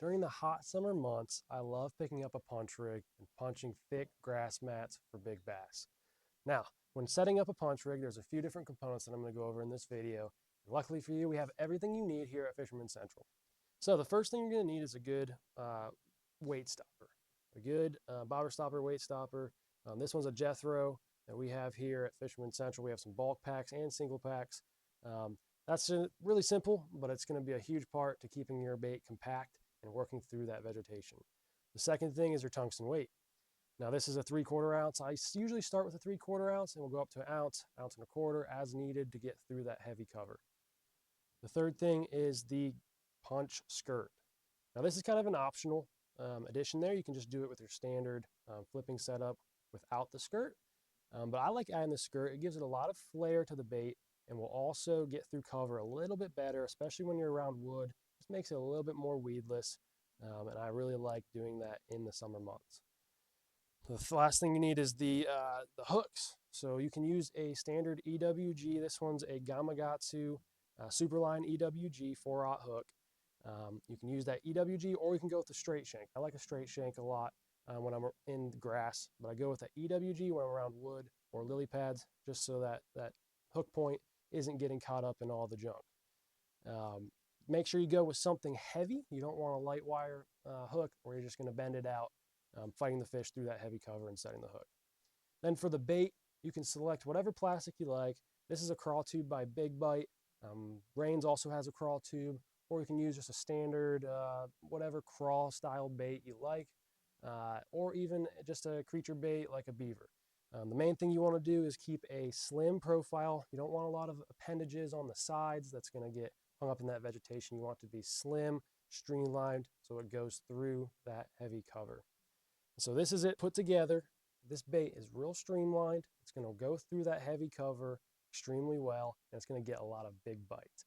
During the hot summer months, I love picking up a punch rig and punching thick grass mats for big bass. Now, when setting up a punch rig, there's a few different components that I'm going to go over in this video. Luckily for you, we have everything you need here at Fisherman Central. So the first thing you're going to need is a good weight stopper, a good bobber stopper, weight stopper. This one's a Jethro that we have here at Fisherman Central. We have some bulk packs and single packs. Um, that's really simple, but it's going to be a huge part to keeping your bait compact and working through that vegetation. The second thing is your tungsten weight. Now this is a 3/4 ounce. I usually start with a 3/4 ounce and we'll go up to an ounce, ounce and a quarter as needed to get through that heavy cover. The third thing is the punch skirt. Now this is kind of an optional addition there. You can just do it with your standard flipping setup without the skirt. But I like adding the skirt. It gives it a lot of flair to the bait and will also get through cover a little bit better, especially when you're around wood. Just makes it a little bit more weedless. And I really like doing that in the summer months. The last thing you need is the hooks. So you can use a standard EWG. This one's a Gamakatsu Superline EWG 4/0 hook. You can use that EWG or you can go with the straight shank. I like a straight shank a lot when I'm in grass, but I go with the EWG when I'm around wood or lily pads just so that that hook point isn't getting caught up in all the junk. Make sure you go with something heavy. You don't want a light wire hook or you're just going to bend it out, fighting the fish through that heavy cover and setting the hook. Then for the bait, you can select whatever plastic you like. This is a crawl tube by Big Bite. Rains also has a crawl tube, or you can use just a standard whatever crawl style bait you like, or even just a creature bait like a beaver. The main thing you want to do is keep a slim profile. You don't want a lot of appendages on the sides that's going to get hung up in that vegetation. You want it to be slim, streamlined, so it goes through that heavy cover. So this is it put together. This bait is real streamlined. It's going to go through that heavy cover extremely well, and it's going to get a lot of big bites.